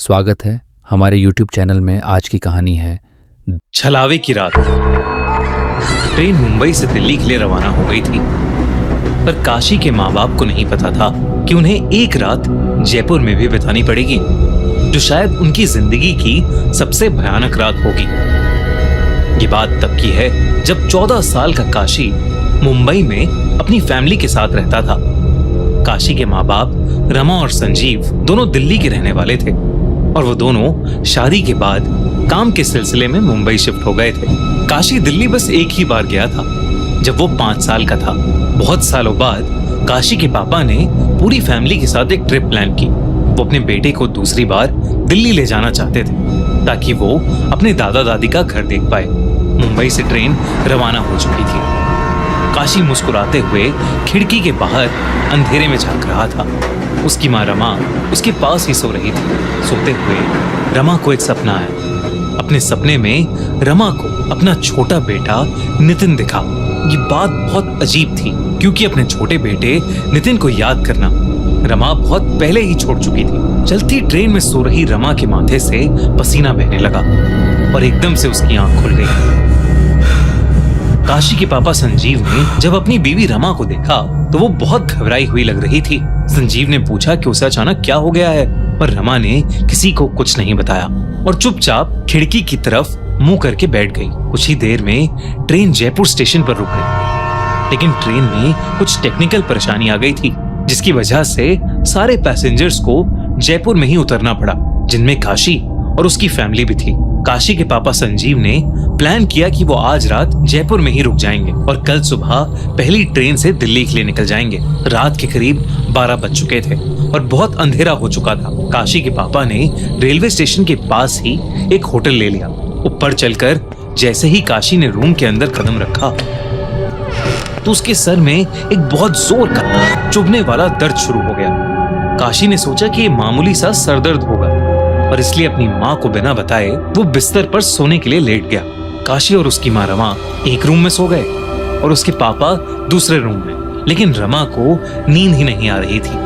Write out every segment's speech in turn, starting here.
स्वागत है हमारे YouTube चैनल में। आज की कहानी है छलावे की रात। ट्रेन मुंबई से दिल्ली के लिए रवाना हो गई थी, पर काशी के माँ बाप को नहीं पता था कि उन्हें एक रात जयपुर में भी बितानी पड़ेगी, जो शायद उनकी जिंदगी की सबसे भयानक रात होगी। ये बात तब की है जब 14 साल का काशी मुंबई में अपनी फैमिली के साथ रहता था। काशी के माँ बाप रमा और संजीव दोनों दिल्ली के रहने वाले थे और वो दोनों शादी के बाद काम के सिलसिले में मुंबई शिफ्ट हो गए थे। काशी दिल्ली बस एक ही बार गया था, जब वो 5 साल का था। बहुत सालों बाद काशी के पापा ने पूरी फैमिली के साथ एक ट्रिप प्लान की। वो अपने बेटे को दूसरी बार दिल्ली ले जाना चाहते थे ताकि वो अपने दादा दादी का घर देख पाए। मुंबई से ट्रेन रवाना हो चुकी थी। काशी मुस्कुराते हुए खिड़की के बाहर अंधेरे में झांक रहा था। उसकी माँ रमा उसके पास ही सो रही थी। सोते हुए रमा को एक सपना आया। अपने सपने में रमा को अपना छोटा बेटा नितिन दिखा। ये बात बहुत अजीब थी, क्योंकि अपने छोटे बेटे नितिन को याद करना रमा बहुत पहले ही छोड़ चुकी थी। चलती ट्रेन में सो रही रमा के माथे से पसीना बहने लगा और एकदम से उसकी आंख खुल गई। काशी के पापा संजीव ने जब अपनी बीवी रमा को देखा तो वो बहुत घबराई हुई लग रही थी। संजीव ने पूछा कि उसे अचानक क्या हो गया है, पर रमा ने किसी को कुछ नहीं बताया और चुपचाप खिड़की की तरफ मुंह करके बैठ गई। कुछ ही देर में ट्रेन जयपुर स्टेशन पर रुक गई, लेकिन ट्रेन में कुछ टेक्निकल परेशानी आ गई थी, जिसकी वजह से सारे पैसेंजर्स को जयपुर में ही उतरना पड़ा, जिनमें काशी और उसकी फैमिली भी थी। काशी के पापा संजीव ने प्लान किया कि वो आज रात जयपुर में ही रुक जाएंगे और कल सुबह पहली ट्रेन से दिल्ली के लिए निकल जाएंगे। रात के करीब 12 बज चुके थे और बहुत अंधेरा हो चुका था। काशी के पापा ने रेलवे स्टेशन के पास ही एक होटल ले लिया। ऊपर चलकर जैसे ही काशी ने रूम के अंदर कदम रखा तो उसके सर में एक बहुत जोर का चुभने वाला दर्द शुरू हो गया। काशी ने सोचा कि ये मामूली सा सरदर्द होगा और इसलिए अपनी माँ को बिना बताए वो बिस्तर पर सोने के लिए लेट गया। काशी और उसकी माँ रमा एक रूम में सो गए और उसके पापा दूसरे रूम में, लेकिन रमा को नींद ही नहीं आ रही थी।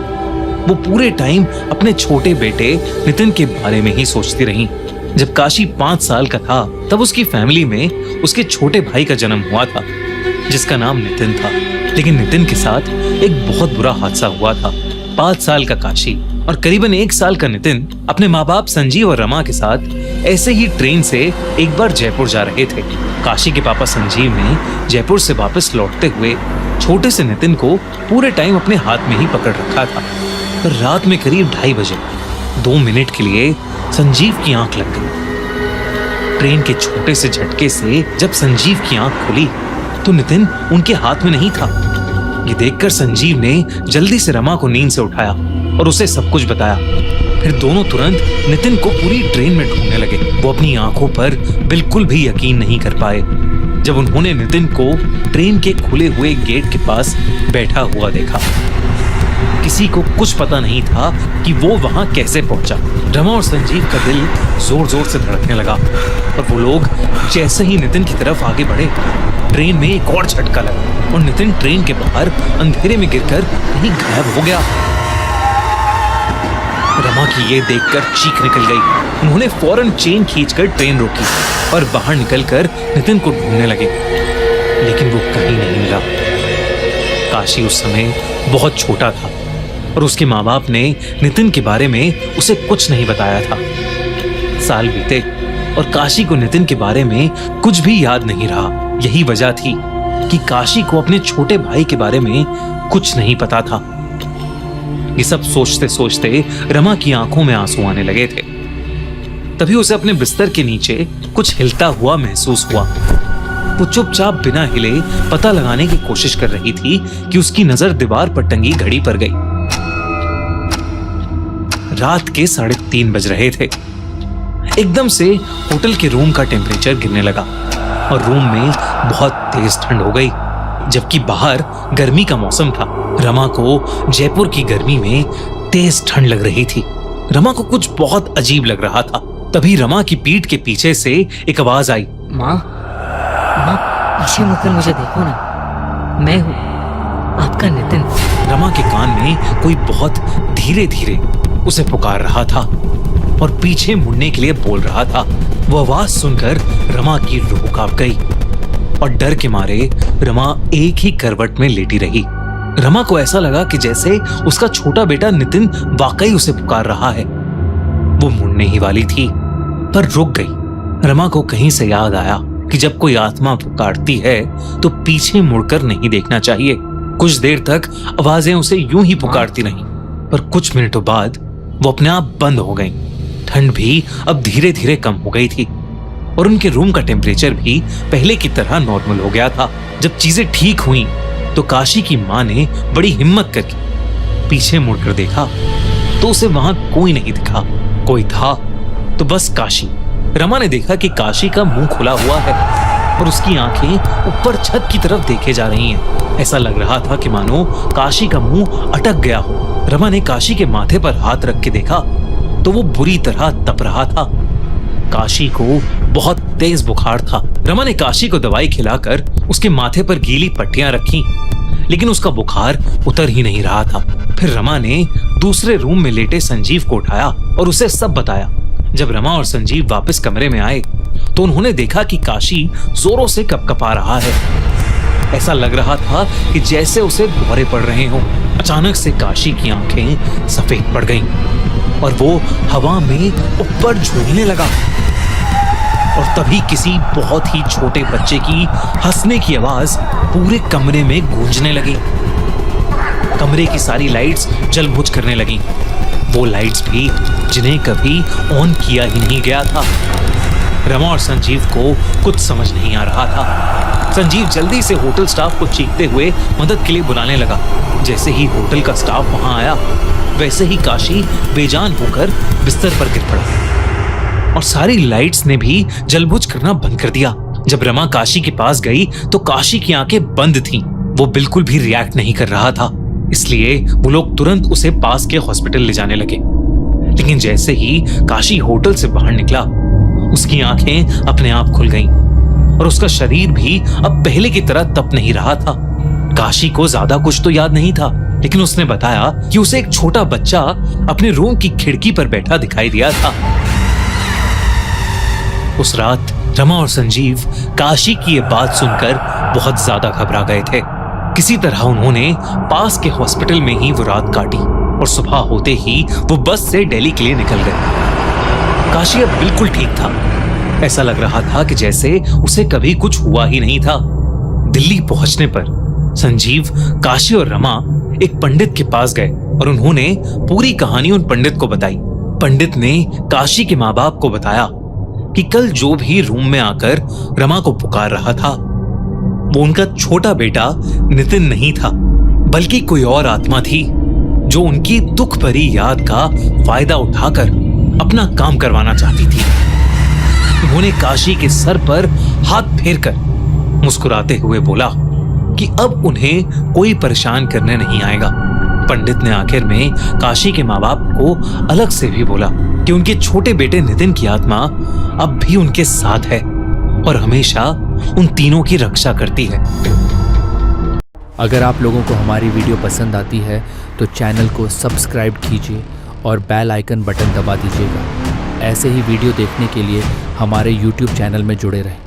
वो पूरे टाइम अपने छोटे बेटे नितिन के बारे में ही सोचती रही। जब काशी 5 साल का था तब उसकी फैमिली में उसके छोटे भाई का जन्म हुआ था, जिसका नाम नितिन था। लेकिन नितिन के साथ एक बहुत बुरा हादसा हुआ था। 5 साल का काशी और करीबन 1 साल का नितिन अपने माँ बाप संजीव और रमा के साथ ऐसे ही ट्रेन से एक बार जयपुर जा रहे थे। काशी के पापा संजीव ने जयपुर से वापस लौटते हुए छोटे से नितिन को पूरे टाइम अपने हाथ में ही पकड़ रखा था। पर रात में करीब 2:30 बजे 2 मिनट के लिए संजीव की आंख लग गई। ट्रेन के छोटे से झटके से जब संजीव की आंख खुली तो नितिन उनके हाथ में नहीं था। ये देखकर संजीव ने जल्दी से रमा को नींद से उठाया और उसे सब कुछ बताया। फिर दोनों तुरंत नितिन को पूरी ट्रेन में ढूंढने लगे। वो अपनी आंखों पर बिल्कुल भी यकीन नहीं कर पाए जब उन्होंने नितिन को ट्रेन के खुले हुए गेट के पास बैठा हुआ देखा। किसी को कुछ पता नहीं था कि वो वहां कैसे पहुंचा। रमा और संजीव का दिल जोर जोर से धड़कने लगा और वो लोग जैसे ही नितिन की तरफ आगे बढ़े, ट्रेन में एक और झटका लगा और नितिन ट्रेन के बाहर अंधेरे में गिरकर कहीं गायब हो गया। रमा की ये देखकर चीख निकल गई। उन्होंने फौरन चेन खींचकर ट्रेन रोकी और बाहर निकलकर नितिन को ढूंढने लगे, लेकिन वो कहीं नहीं मिला। काशी उस समय बहुत छोटा था और उसके माँ बाप ने नितिन के बारे में उसे कुछ नहीं बताया था। साल बीते और काशी को नितिन के बारे में कुछ भी याद नहीं रहा। यही वजह थी कि काशी को अपने छोटे भाई के बारे में कुछ नहीं पता था। ये सब सोचते सोचते रमा की आंखों में आंसू आने लगे थे। तभी उसे अपने बिस्तर के नीचे कुछ हिलता हुआ महसूस हुआ। वो चुपचाप बिना हिले पता लगाने की कोशिश कर रही थी कि उसकी नजर दीवार पर टंगी घड़ी पर गई। रात के 3:30 बज रहे थे। एकदम से होटल के रूम का टेम्परेचर गिरने लगा और रूम में बहुत तेज ठंड हो गई, जबकि बाहर गर्मी का मौसम था। रमा को जयपुर की गर्मी में तेज ठंड लग रही थी। रमा को कुछ बहुत अजीब लग रहा था। तभी रमा की पीठ के पीछे से एक आवाज आई, माँ, पीछे मुड़कर मुझे देखो ना, मैं हूँ आपका नितिन। रमा के कान में कोई बहुत धीरे धीरे उसे पुकार रहा था। और पीछे मुड़ने के लिए बोल रहा था। वो आवाज सुनकर रमा की रूह कांप गई और डर के मारे रमा एक ही करवट में लेटी रही। रमा को ऐसा लगा कि जैसे उसका छोटा बेटा नितिन वाकई उसे पुकार रहा है। वो मुड़ने ही वाली थी पर रुक गई। रमा को कहीं से याद आया कि जब कोई आत्मा पुकारती है तो पीछे मुड़कर नहीं देखना चाहिए। कुछ देर तक आवाजें उसे यूं ही पुकारती रहीं, पर कुछ मिनटों बाद वो अपने आप बंद हो गईं। ठंड भी अब धीरे धीरे कम हो गई थी और उनके रूम का टेम्परेचर भी पहले की तरह नॉर्मल हो गया था। जब चीजें ठीक हुई तो काशी की माँ ने बड़ी हिम्मत करके पीछे मुड़कर देखा तो उसे वहां कोई नहीं दिखा। कोई था तो बस काशी। रमा ने देखा कि काशी का मुंह खुला हुआ है और उसकी आंखें ऊपर छत की तरफ देखे जा रही हैं। ऐसा लग रहा था कि मानो काशी का मुंह अटक गया हो। रमा ने काशी के माथे पर हाथ रख के देखा तो वो बुरी तरह तप रहा था। काशी को बहुत तेज बुखार था। रमा ने काशी को दवाई खिलाकर उसके माथे पर गीली पट्टियां रखी, लेकिन उसका बुखार उतर ही नहीं रहा था। फिर रमा ने दूसरे रूम में लेटे संजीव को उठाया और उसे सब बताया। जब रमा और संजीव वापस कमरे में आए तो उन्होंने देखा कि काशी जोरों से कपकपा रहा है। ऐसा लग रहा था कि जैसे उसे दौरे पड़ रहे हों। अचानक से काशी की आंखें सफेद पड़ गईं और वो हवा में ऊपर झूलने लगा और तभी किसी बहुत ही छोटे बच्चे की हंसने की आवाज पूरे कमरे में गूंजने लगी। कमरे की सारी लाइट्स जलबुझ करने लगीं। वो लाइट्स भी जिन्हें कभी ऑन किया ही नहीं गया था। रमा और संजीव को कुछ समझ नहीं आ रहा था। संजीव जल्दी से होटल स्टाफ को चीखते हुए मदद के लिए बुलाने लगा। जैसे ही होटल का स्टाफ वहां आया वैसे ही काशी बेजान होकर बिस्तर पर गिर पड़ा और सारी लाइट्स ने भी जलबुझ करना बंद कर दिया। जब रमा काशी के पास गई तो काशी की आंखें बंद थीं। वो बिल्कुल भी रिएक्ट नहीं कर रहा था, इसलिए वो लोग तुरंत उसे पास के हॉस्पिटल ले जाने लगे। लेकिन जैसे ही काशी होटल से बाहर निकला उसकी आंखें अपने आप खुल गईं और उसका शरीर भी अब पहले की तरह तप नहीं रहा था। काशी को ज्यादा कुछ तो याद नहीं था, लेकिन उसने बताया कि उसे एक छोटा बच्चा अपने रूम की खिड़की पर बैठा दिखाई दिया था। उस रात रमा और संजीव काशी की ये बात सुनकर बहुत ज्यादा घबरा गए थे। किसी तरह उन्होंने पास के हॉस्पिटल में ही वो रात काटी और सुबह होते ही वो बस से दिल्ली के लिए निकल गए। काशी अब बिल्कुल ठीक था। ऐसा लग रहा था कि जैसे उसे कभी कुछ हुआ ही नहीं था। दिल्ली पहुंचने पर संजीव, काशी और रमा एक पंडित के पास गए और उन्होंने पूरी कहानी उन पंडित को बताई। पंडित ने काशी के माँ बाप को बताया कि कल जो भी रूम में आकर रमा को पुकार रहा था वो उनका छोटा बेटा नितिन नहीं था, बल्कि कोई और आत्मा थी जो उनकी दुख भरी याद का फायदा उठाकर अपना काम करवाना चाहती थी। उन्होंने काशी के सर पर हाथ फेरकर मुस्कुराते हुए बोला कि अब उन्हें कोई परेशान करने नहीं आएगा। पंडित ने आखिर में काशी के माँ बाप को अलग से भी बोला कि उनके छोटे बेटे नितिन की आत्मा अब भी उनके साथ है और हमेशा उन तीनों की रक्षा करती है। अगर आप लोगों को हमारी वीडियो पसंद आती है तो चैनल को सब्सक्राइब कीजिए और बेल आइकन बटन दबा दीजिएगा। ऐसे ही वीडियो देखने के लिए हमारे YouTube चैनल में जुड़े रहें।